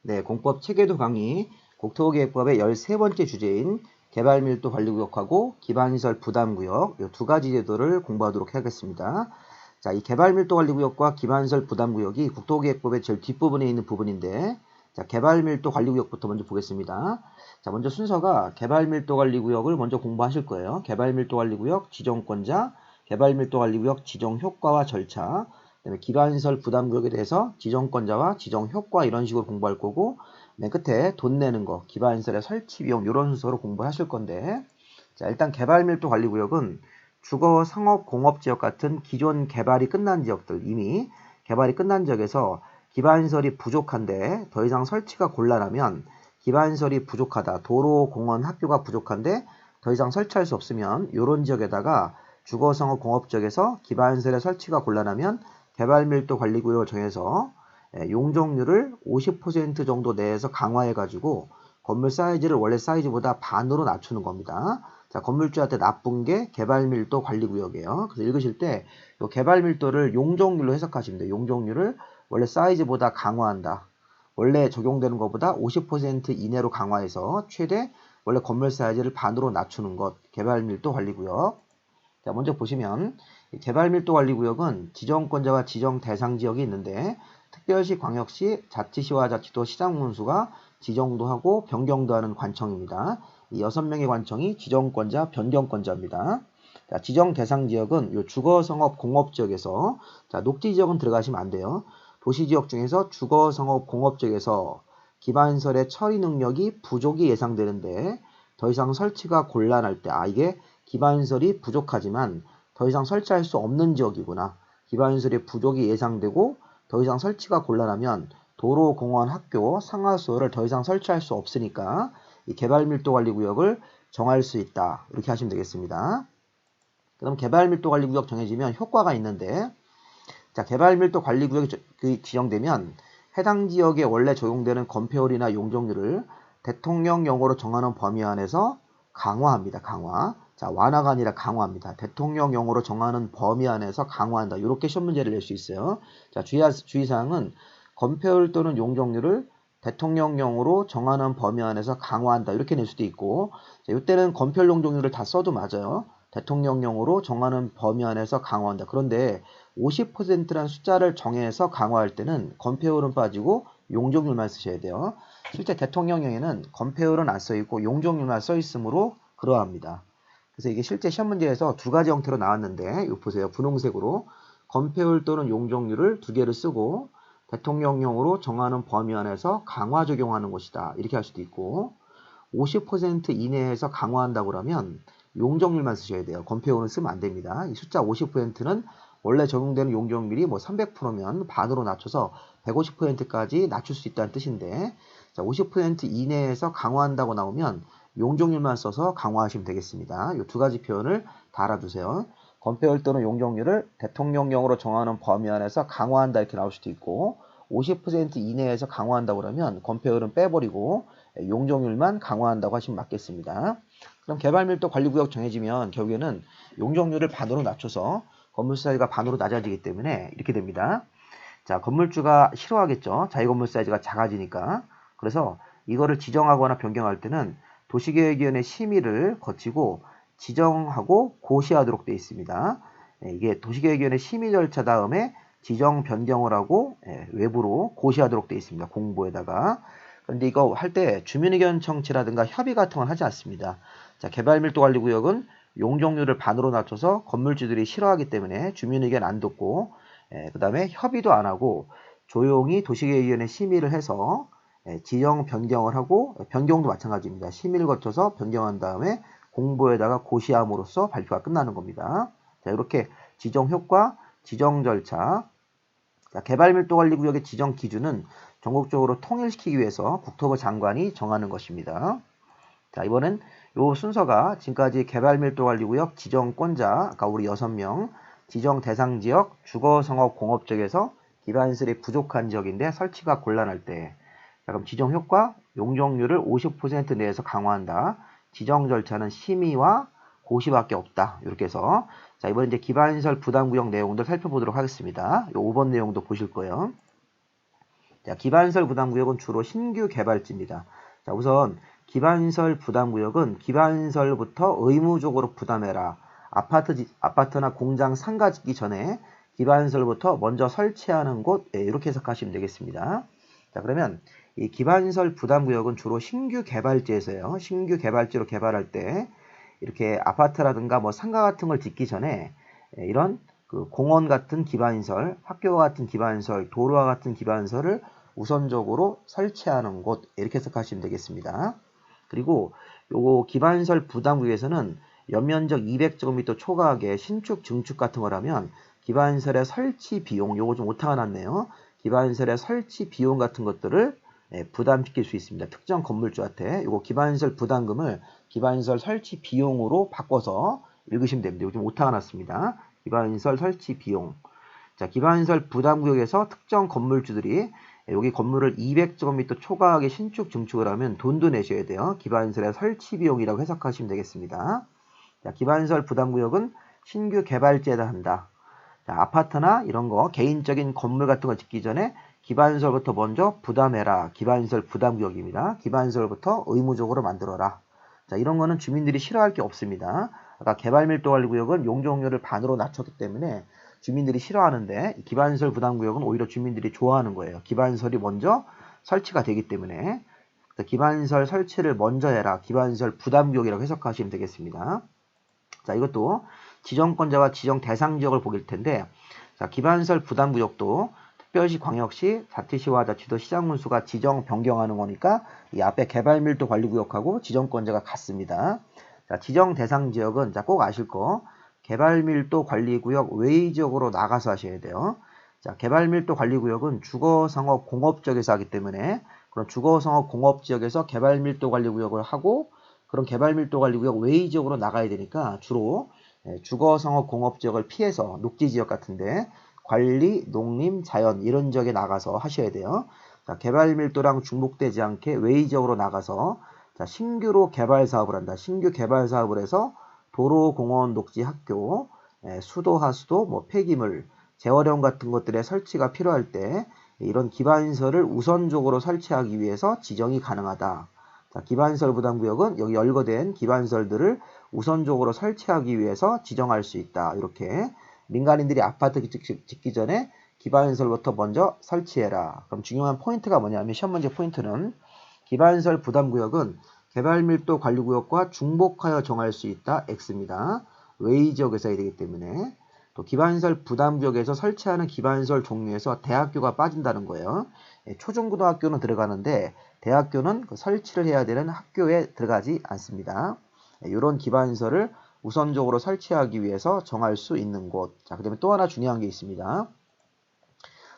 네, 공법 체계도 강의 국토계획법의 13번째 주제인 개발밀도 관리구역하고 기반시설 부담구역 이 두 가지 제도를 공부하도록 하겠습니다. 자, 이 개발밀도 관리구역과 기반시설 부담구역이 국토계획법의 제일 뒷부분에 있는 부분인데, 자, 개발밀도 관리구역부터 먼저 보겠습니다. 자, 먼저 순서가 개발밀도 관리구역을 먼저 공부하실 거예요. 개발밀도 관리구역 지정권자, 개발밀도 관리구역 지정효과와 절차, 그다음에 기반시설 부담구역에 대해서 지정권자와 지정효과 이런 식으로 공부할 거고, 맨 끝에 돈 내는 거, 기반시설의 설치 비용 이런 순서로 공부하실 건데, 자, 일단 개발밀도 관리구역은 주거, 상업, 공업지역 같은 기존 개발이 끝난 지역들, 이미 개발이 끝난 지역에서 기반시설이 부족한데 더 이상 설치가 곤란하면, 기반시설이 부족하다, 도로, 공원, 학교가 부족한데 더 이상 설치할 수 없으면 이런 지역에다가 주거, 상업, 공업지역에서 기반시설의 설치가 곤란하면 개발밀도 관리구역을 정해서 용적률을 50% 정도 내에서 강화해가지고 건물 사이즈를 원래 사이즈보다 반으로 낮추는 겁니다. 자, 건물주한테 나쁜 게 개발밀도 관리구역이에요. 그래서 읽으실 때 이 개발밀도를 용적률로 해석하시면 돼요. 용적률을 원래 사이즈보다 강화한다. 원래 적용되는 것보다 50% 이내로 강화해서 최대 원래 건물 사이즈를 반으로 낮추는 것, 개발밀도 관리구역. 자, 먼저 보시면 개발밀도 관리구역은 지정권자와 지정 대상 지역이 있는데, 특별시, 광역시, 자치시와 자치도 시장군수가 지정도 하고 변경도 하는 관청입니다. 이 6명의 관청이 지정권자, 변경권자입니다. 자, 지정 대상 지역은 요 주거, 성업, 공업 지역에서, 자, 녹지 지역은 들어가시면 안 돼요. 도시 지역 중에서 주거, 성업, 공업 지역에서 기반시설의 처리 능력이 부족이 예상되는데 더 이상 설치가 곤란할 때, 이게 기반시설이 부족하지만 더 이상 설치할 수 없는 지역이구나. 기반시설의 부족이 예상되고 더 이상 설치가 곤란하면 도로, 공원, 학교, 상하수를 더 이상 설치할 수 없으니까 이 개발밀도관리구역을 정할 수 있다. 이렇게 하시면 되겠습니다. 그럼 개발밀도관리구역 정해지면 효과가 있는데, 자, 개발밀도관리구역이 지정되면 해당 지역에 원래 적용되는 건폐율이나 용적률을 대통령령으로 정하는 범위 안에서 강화합니다. 강화. 자, 완화가 아니라 강화합니다. 대통령령으로 정하는 범위 안에서 강화한다. 이렇게 시험 문제를 낼 수 있어요. 자, 주의사항은 건폐율 또는 용적률을 대통령령으로 정하는 범위 안에서 강화한다. 이렇게 낼 수도 있고, 자, 이때는 건폐율 용적률을 다 써도 맞아요. 대통령령으로 정하는 범위 안에서 강화한다. 그런데 50%라는 숫자를 정해서 강화할 때는 건폐율은 빠지고 용적률만 쓰셔야 돼요. 실제 대통령령에는 건폐율은 안 써있고 용적률만 써있으므로 그러합니다. 그래서 이게 실제 시험 문제에서 두 가지 형태로 나왔는데, 이거 보세요. 분홍색으로 건폐율 또는 용적률을 두 개를 쓰고 대통령령으로 정하는 범위 안에서 강화 적용하는 것이다. 이렇게 할 수도 있고, 50% 이내에서 강화한다고 그러면 용적률만 쓰셔야 돼요. 건폐율은 쓰면 안 됩니다. 이 숫자 50%는 원래 적용되는 용적률이 뭐 300%면 반으로 낮춰서 150%까지 낮출 수 있다는 뜻인데, 자, 50% 이내에서 강화한다고 나오면 용적률만 써서 강화하시면 되겠습니다. 이 두 가지 표현을 다 알아두세요. 건폐율 또는 용적률을 대통령령으로 정하는 범위 안에서 강화한다 이렇게 나올 수도 있고, 50% 이내에서 강화한다고 그러면 건폐율은 빼버리고 용적률만 강화한다고 하시면 맞겠습니다. 그럼 개발밀도 관리구역 정해지면 결국에는 용적률을 반으로 낮춰서 건물 사이즈가 반으로 낮아지기 때문에 이렇게 됩니다. 자, 건물주가 싫어하겠죠. 자기 건물 사이즈가 작아지니까. 그래서 이거를 지정하거나 변경할 때는 도시계획위원회 심의를 거치고 지정하고 고시하도록 되어 있습니다. 이게 도시계획위원회 심의 절차 다음에 지정 변경을 하고 외부로 고시하도록 되어 있습니다. 공보에다가. 그런데 이거 할 때 주민의견 청취라든가 협의 같은 건 하지 않습니다. 자, 개발밀도관리구역은 용적률을 반으로 낮춰서 건물주들이 싫어하기 때문에 주민의견 안 듣고, 그 다음에 협의도 안 하고 조용히 도시계획위원회 심의를 해서 지정 변경을 하고, 변경도 마찬가지입니다. 심의를 거쳐서 변경한 다음에 공보에다가 고시함으로써 발표가 끝나는 겁니다. 자, 이렇게 지정 효과, 지정 절차, 자, 개발밀도관리구역의 지정 기준은 전국적으로 통일시키기 위해서 국토부 장관이 정하는 것입니다. 자, 이번엔 요 순서가 지금까지 개발밀도관리구역 지정권자, 아까 우리 6명, 지정 대상 지역, 주거, 성업, 공업 지역에서 기반시설이 부족한 지역인데 설치가 곤란할 때, 자, 그럼 지정 효과, 용적률을 50% 내에서 강화한다. 지정 절차는 심의와 고시밖에 없다. 이렇게 해서, 자, 이번에 이제 기반시설 부담구역 내용들 살펴보도록 하겠습니다. 요 5번 내용도 보실 거예요. 자, 기반시설 부담구역은 주로 신규 개발지입니다. 자, 우선 기반시설 부담구역은 기반시설부터 의무적으로 부담해라. 아파트나 공장 상가 짓기 전에 기반시설부터 먼저 설치하는 곳, 이렇게 해석하시면 되겠습니다. 자, 그러면 이 기반시설 부담구역은 주로 신규 개발지에서요. 신규 개발지로 개발할 때 이렇게 아파트라든가 뭐 상가 같은 걸 짓기 전에 이런 그 공원 같은 기반시설, 학교와 같은 기반시설, 도로와 같은 기반시설을 우선적으로 설치하는 곳, 이렇게 해석하시면 되겠습니다. 그리고 요거 기반시설 부담구역에서는 연면적 200제곱미터 초과하게 신축, 증축 같은 걸 하면 기반시설의 설치 비용, 요거 좀 오타가 났네요. 기반시설의 설치 비용 같은 것들을 부담시킬 수 있습니다. 특정 건물주한테 요거 기반시설 부담금을 기반시설 설치 비용으로 바꿔서 읽으시면 됩니다. 요거 좀 오타가 났습니다. 기반시설 설치 비용. 자, 기반시설 부담구역에서 특정 건물주들이 여기 건물을 200제곱미터 초과하게 신축, 증축을 하면 돈도 내셔야 돼요. 기반시설의 설치 비용이라고 해석하시면 되겠습니다. 자, 기반시설 부담구역은 신규 개발지에 해당한다. 자, 아파트나 이런 거 개인적인 건물 같은 거 짓기 전에 기반시설부터 먼저 부담해라. 기반시설 부담구역입니다. 기반시설부터 의무적으로 만들어라. 자, 이런 거는 주민들이 싫어할 게 없습니다. 아까 개발밀도관리구역은 용적률을 반으로 낮췄기 때문에 주민들이 싫어하는데 기반시설 부담구역은 오히려 주민들이 좋아하는 거예요. 기반시설이 먼저 설치가 되기 때문에 기반시설 설치를 먼저 해라. 기반시설 부담구역이라고 해석하시면 되겠습니다. 자, 이것도 지정권자와 지정 대상 지역을 보길 텐데, 자, 기반시설 부담구역도 특별시, 광역시, 자치시와 자치도 시장군수가 지정 변경하는 거니까 이 앞에 개발밀도관리구역하고 지정권자가 같습니다. 자, 지정 대상 지역은 자, 꼭 아실 거 개발밀도관리구역 외의 지역으로 나가서 하셔야 돼요. 자, 개발밀도관리구역은 주거상업 공업지역에서 하기 때문에 그런 주거상업 공업지역에서 개발밀도관리구역을 하고 그런 개발밀도관리구역 외의 지역으로 나가야 되니까 주로 주거상업 공업지역을 피해서 녹지지역 같은데 관리, 농림, 자연 이런 지역에 나가서 하셔야 돼요. 자, 개발밀도랑 중복되지 않게 외의 지역으로 나가서 자, 신규로 개발 사업을 한다. 신규 개발 사업을 해서 도로, 공원, 녹지, 학교, 수도, 하수도, 뭐 폐기물, 재활용 같은 것들의 설치가 필요할 때 이런 기반시설을 우선적으로 설치하기 위해서 지정이 가능하다. 자, 기반시설 부담구역은 여기 열거된 기반시설들을 우선적으로 설치하기 위해서 지정할 수 있다. 이렇게 민간인들이 아파트 짓기 전에 기반시설부터 먼저 설치해라. 그럼 중요한 포인트가 뭐냐면 시험 문제 포인트는 기반시설 부담구역은 개발밀도관리구역과 중복하여 정할 수 있다. X입니다. 외의 지역에서 해야 되기 때문에 또 기반시설 부담구역에서 설치하는 기반시설 종류에서 대학교가 빠진다는 거예요. 초중고등학교는 들어가는데 대학교는 그 설치를 해야 되는 학교에 들어가지 않습니다. 이런 기반시설을 우선적으로 설치하기 위해서 정할 수 있는 곳. 자, 그 다음에 또 하나 중요한 게 있습니다.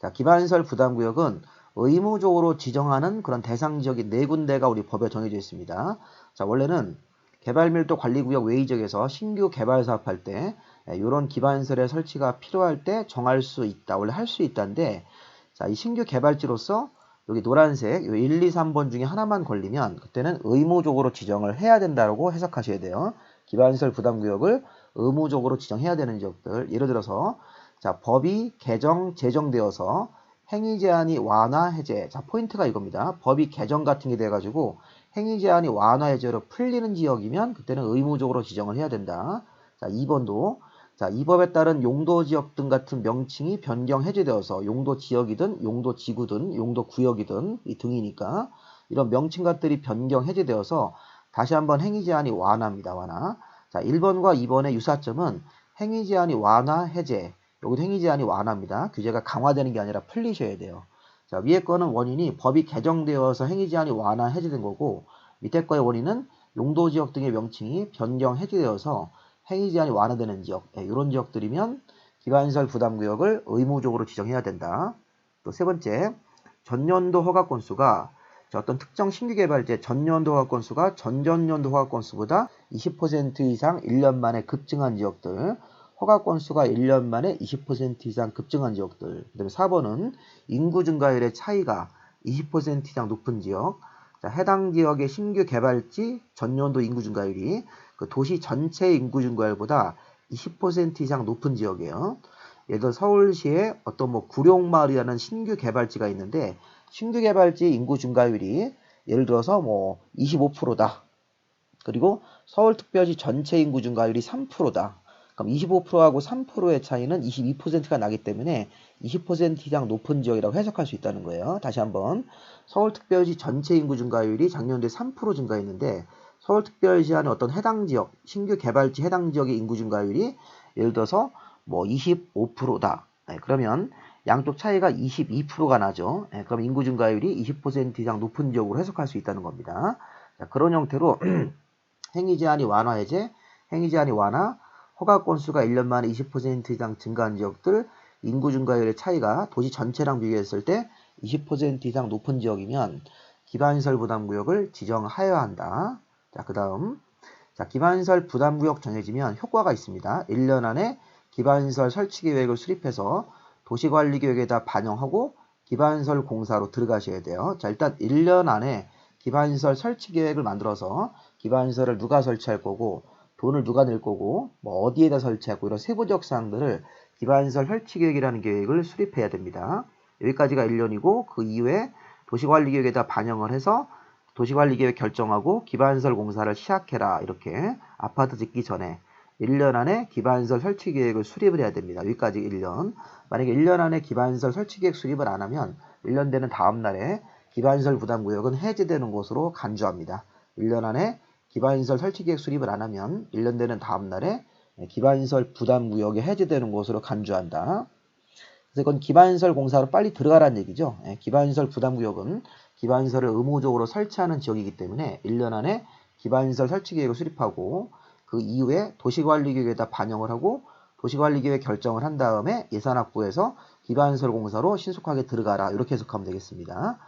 자, 기반시설 부담구역은 의무적으로 지정하는 그런 대상 지역이 4군데가 우리 법에 정해져 있습니다. 자, 원래는 개발밀도관리구역 외의 지역에서 신규 개발 사업할 때 이런 기반시설의 설치가 필요할 때 정할 수 있다. 원래 할 수 있다는데 자, 이 신규 개발지로서 여기 노란색 1, 2, 3번 중에 하나만 걸리면 그때는 의무적으로 지정을 해야 된다고 해석하셔야 돼요. 기반시설 부담구역을 의무적으로 지정해야 되는 지역들. 예를 들어서 자, 법이 개정, 제정되어서 행위 제한이 완화, 해제. 자, 포인트가 이겁니다. 법이 개정 같은 게 돼가지고 행위 제한이 완화, 해제로 풀리는 지역이면 그때는 의무적으로 지정을 해야 된다. 자, 2번도 자, 이 법에 따른 용도 지역 등 같은 명칭이 변경, 해제되어서 용도 지역이든 용도 지구든 용도 구역이든 이 등이니까 이런 명칭값들이 변경, 해제되어서 다시 한번 행위 제한이 완화입니다. 완화. 자, 1번과 2번의 유사점은 행위 제한이 완화, 해제. 여기도 행위 제한이 완화입니다. 규제가 강화되는 게 아니라 풀리셔야 돼요. 자, 위에 거는 원인이 법이 개정되어서 행위 제한이 완화, 해제된 거고 밑에 거의 원인은 용도 지역 등의 명칭이 변경, 해제되어서 행위 제한이 완화되는 지역. 이런 지역들이면 기반시설 부담구역을 의무적으로 지정해야 된다. 또 세 번째, 전년도 허가 건수가 어떤 특정 신규 개발지의 전년도 허가 건수가 전전년도 허가 건수보다 20% 이상 1년 만에 급증한 지역들. 허가 건수가 1년 만에 20% 이상 급증한 지역들. 그 다음에 4번은 인구 증가율의 차이가 20% 이상 높은 지역. 자, 해당 지역의 신규 개발지 전년도 인구 증가율이 그 도시 전체 인구 증가율보다 20% 이상 높은 지역이에요. 예를 들어 서울시에 어떤 뭐 구룡마을이라는 신규 개발지가 있는데 신규 개발지 인구 증가율이 예를 들어서 뭐 25%다. 그리고 서울특별시 전체 인구 증가율이 3%다. 그럼 25%하고 3%의 차이는 22%가 나기 때문에 20% 이상 높은 지역이라고 해석할 수 있다는 거예요. 다시 한번 서울특별시 전체 인구 증가율이 작년도에 3% 증가했는데 서울특별시 안에 어떤 해당 지역, 신규 개발지 해당 지역의 인구 증가율이 예를 들어서 뭐 25%다. 그러면 양쪽 차이가 22%가 나죠. 그럼 인구 증가율이 20% 이상 높은 지역으로 해석할 수 있다는 겁니다. 자, 그런 형태로 행위 제한이 완화 해제, 행위 제한이 완화, 허가 건수가 1년 만에 20% 이상 증가한 지역들, 인구 증가율의 차이가 도시 전체랑 비교했을 때 20% 이상 높은 지역이면 기반시설 부담구역을 지정하여야 한다. 자, 그 다음 자, 기반시설 부담구역 정해지면 효과가 있습니다. 1년 안에 기반시설 설치 계획을 수립해서 도시관리계획에다 반영하고 기반시설 공사로 들어가셔야 돼요. 자, 일단 1년 안에 기반시설 설치 계획을 만들어서 기반시설을 누가 설치할 거고 돈을 누가 낼 거고 뭐 어디에다 설치하고 이런 세부적 사항들을 기반시설 설치 계획이라는 계획을 수립해야 됩니다. 여기까지가 1년이고 그 이후에 도시관리계획에다 반영을 해서 도시관리계획 결정하고 기반시설 공사를 시작해라. 이렇게 아파트 짓기 전에 1년 안에 기반시설 설치 계획을 수립을 해야 됩니다. 여기까지 1년. 만약에 1년 안에 기반시설 설치 계획 수립을 안 하면 1년 되는 다음 날에 기반시설 부담구역은 해제되는 것으로 간주합니다. 1년 안에 기반시설 설치계획 수립을 안 하면 1년 되는 다음 날에 기반시설 부담구역이 해제되는 것으로 간주한다. 그래서 이건 기반시설 공사로 빨리 들어가라는 얘기죠. 기반시설 부담구역은 기반시설을 의무적으로 설치하는 지역이기 때문에 1년 안에 기반시설 설치계획을 수립하고 그 이후에 도시관리계획에다 반영을 하고 도시관리계획 결정을 한 다음에 예산 확보해서 기반시설 공사로 신속하게 들어가라. 이렇게 해석하면 되겠습니다.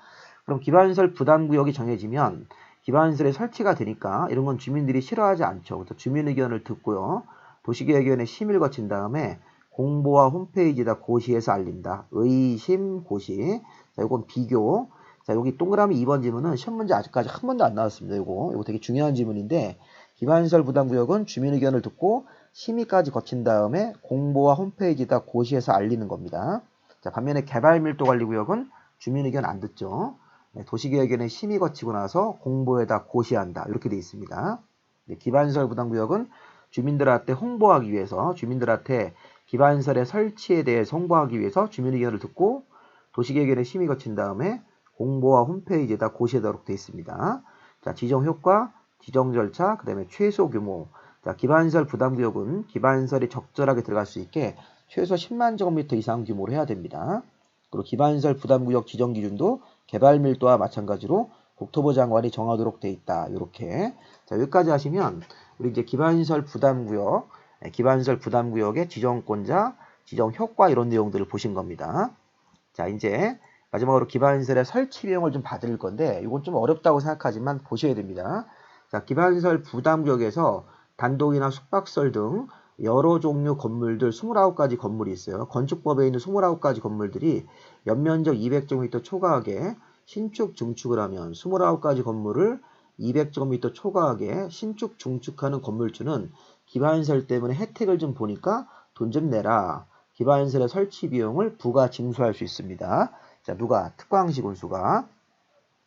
그럼 기반시설 부담구역이 정해지면 기반시설에 설치가 되니까 이런 건 주민들이 싫어하지 않죠. 그래서 주민 의견을 듣고요. 도시계획위원회 심의를 거친 다음에 공보와 홈페이지에다 고시해서 알린다. 의심 고시. 자, 요건 비교. 자, 여기 동그라미 2번 지문은 시험 문제 아직까지 한 번도 안 나왔습니다. 요거 되게 중요한 지문인데 기반시설 부담구역은 주민 의견을 듣고 심의까지 거친 다음에 공보와 홈페이지에다 고시해서 알리는 겁니다. 자, 반면에 개발밀도관리구역은 주민 의견 안 듣죠. 도시계획위원회 심의 거치고 나서 공보에다 고시한다. 이렇게 되어 있습니다. 기반시설 부담구역은 주민들한테 홍보하기 위해서 주민들한테 기반시설의 설치에 대해서 홍보하기 위해서 주민 의견을 듣고 도시계획위원회 심의 거친 다음에 공보와 홈페이지에다 고시하도록 되어 있습니다. 자, 지정 효과, 지정 절차, 그 다음에 최소 규모. 자, 기반시설 부담구역은 기반시설이 적절하게 들어갈 수 있게 최소 10만 제곱미터 이상 규모로 해야 됩니다. 그리고 기반시설 부담구역 지정 기준도 개발 밀도와 마찬가지로 국토부 장관이 정하도록 돼 있다. 이렇게. 자, 여기까지 하시면 우리 이제 기반시설 부담구역의 지정권자, 지정 효과 이런 내용들을 보신 겁니다. 자, 이제 마지막으로 기반시설의 설치 비용을 좀 받을 건데 이건 좀 어렵다고 생각하지만 보셔야 됩니다. 자, 기반시설 부담구역에서 단독이나 숙박시설 등 여러 종류 건물들 29가지 건물이 있어요. 건축법에 있는 29가지 건물들이 연면적 200제곱미터 초과하게 신축 증축을 하면 29가지 건물을 200제곱미터 초과하게 신축 증축하는 건물주는 기반시설 때문에 혜택을 좀 보니까 돈 좀 내라. 기반시설의 설치 비용을 부가 징수할 수 있습니다. 자, 누가? 특광시 군수가.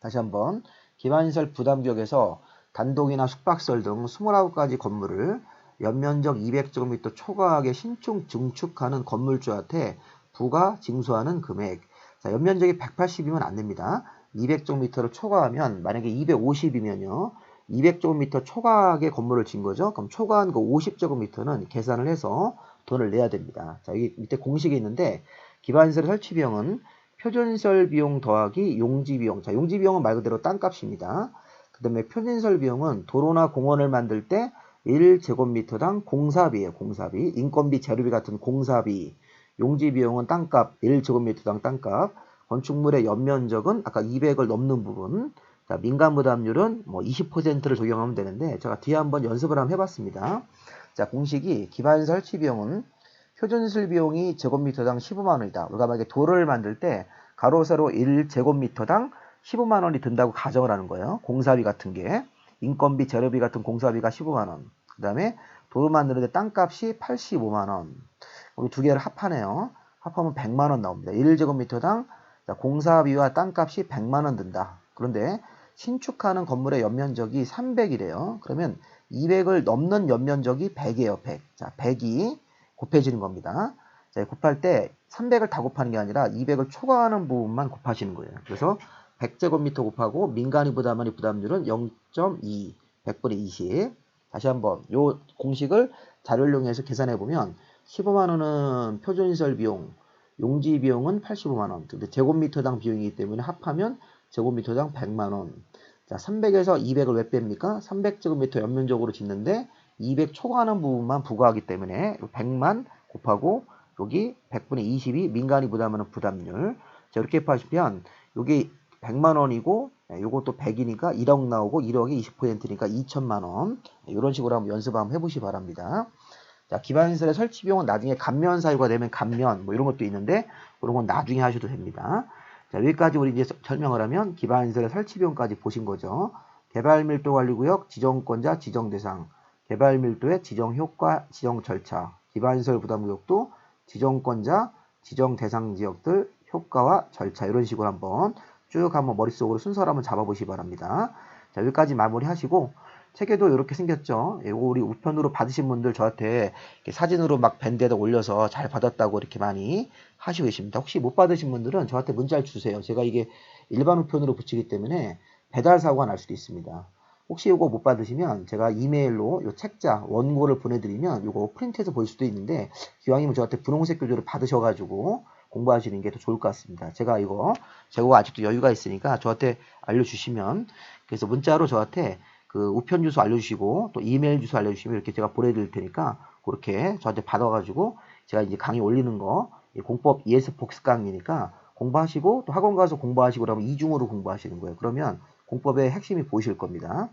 다시 한번 기반시설 부담구역에서 단독이나 숙박시설 등 29가지 건물을 연면적 200제곱미터 초과하게 신축 증축하는 건물주한테 부가 징수하는 금액. 자, 연면적이 180이면 안 됩니다. 200제곱미터를 초과하면 만약에 250이면요. 200제곱미터 초과하게 건물을 진 거죠. 그럼 초과한 그 50제곱미터는 계산을 해서 돈을 내야 됩니다. 자, 여기 밑에 공식이 있는데 기반시설 설치 비용은 표준시설 비용 더하기 용지 비용. 자, 용지 비용은 말 그대로 땅값입니다. 그 다음에 표준시설 비용은 도로나 공원을 만들 때 1제곱미터당 공사비예요. 공사비. 인건비, 재료비 같은 공사비. 용지 비용은 땅값, 1제곱미터당 땅값. 건축물의 연면적은 아까 200을 넘는 부분. 자, 민간부담률은 뭐 20%를 적용하면 되는데 제가 뒤에 한번 연습을 한번 해봤습니다. 자, 공식이 기반 설치 비용은 표준시설 비용이 제곱미터당 15만 원이다. 우리가 만약에 도로를 만들 때 가로 세로 1제곱미터당 15만 원이 든다고 가정을 하는 거예요. 공사비 같은 게. 인건비, 재료비 같은 공사비가 15만 원. 그 다음에 도로 만드는데 땅값이 85만 원. 우리 두 개를 합하네요. 합하면 100만 원 나옵니다. 1제곱미터당 자, 공사비와 땅값이 100만 원 든다. 그런데 신축하는 건물의 연면적이 300이래요. 그러면 200을 넘는 연면적이 100이에요. 100. 자, 100이 곱해지는 겁니다. 자, 곱할 때 300을 다 곱하는 게 아니라 200을 초과하는 부분만 곱하시는 거예요. 그래서 100제곱미터 곱하고 민간이 부담하는 부담률은 0.2, 100분의 20. 다시 한번 요 공식을 자료를 이용해서 계산해 보면 15만 원은 표준시설 비용, 용지 비용은 85만 원. 근데 제곱미터당 비용이기 때문에 합하면 제곱미터당 100만 원. 자, 300에서 200을 왜 뺍니까? 300제곱미터 연면적으로 짓는데 200 초과하는 부분만 부과하기 때문에 100만 곱하고 여기 100분의 20이 민간이 부담하는 부담률. 자, 이렇게 하시면 여기 100만 원이고 요것도 100이니까 1억 나오고 1억이 20%니까 2천만 원. 이런 식으로 한번 연습 한번 해보시기 바랍니다. 자, 기반시설의 설치 비용은 나중에 감면 사유가 되면 감면 뭐 이런 것도 있는데 그런 건 나중에 하셔도 됩니다. 자, 여기까지 우리 이제 설명을 하면 기반시설의 설치 비용까지 보신 거죠. 개발밀도 관리구역 지정권자 지정대상, 개발밀도의 지정효과 지정 절차, 기반시설 부담구역도 지정권자 지정대상 지역들 효과와 절차 이런 식으로 한번 쭉 한번 머릿속으로 순서를 한번 잡아보시기 바랍니다. 자, 여기까지 마무리하시고 책에도 이렇게 생겼죠. 이거 우리 우편으로 받으신 분들 저한테 사진으로 막 밴드에다 올려서 잘 받았다고 이렇게 많이 하시고 계십니다. 혹시 못 받으신 분들은 저한테 문자를 주세요. 제가 이게 일반 우편으로 붙이기 때문에 배달 사고가 날 수도 있습니다. 혹시 이거 못 받으시면 제가 이메일로 이 책자 원고를 보내드리면 이거 프린트해서 볼 수도 있는데 기왕이면 저한테 분홍색 교재를 받으셔가지고 공부하시는 게 더 좋을 것 같습니다. 제가 이거 재고가 아직도 여유가 있으니까 저한테 알려주시면 그래서 문자로 저한테 그 우편 주소 알려주시고 또 이메일 주소 알려주시면 이렇게 제가 보내드릴 테니까 그렇게 저한테 받아가지고 제가 이제 강의 올리는 거 공법 ES 복습 강의니까 공부하시고 또 학원 가서 공부하시고 그러면 이중으로 공부하시는 거예요. 그러면 공법의 핵심이 보이실 겁니다.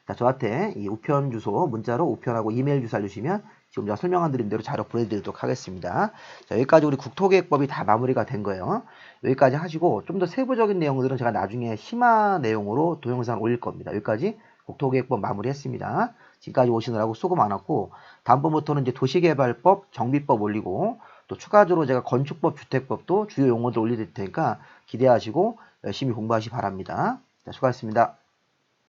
자, 저한테 이 우편 주소 문자로 우편하고 이메일 주소 알려주시면 지금 제가 설명한 드린 대로 자료 보내드리도록 하겠습니다. 자, 여기까지 우리 국토계획법이 다 마무리가 된 거예요. 여기까지 하시고 좀 더 세부적인 내용들은 제가 나중에 심화 내용으로 동영상 올릴 겁니다. 여기까지 국토계획법 마무리했습니다. 지금까지 오시느라고 수고 많았고 다음번부터는 이제 도시개발법, 정비법 올리고 또 추가적으로 제가 건축법, 주택법도 주요 용어들 올려드릴 테니까 기대하시고 열심히 공부하시기 바랍니다. 자, 수고하셨습니다.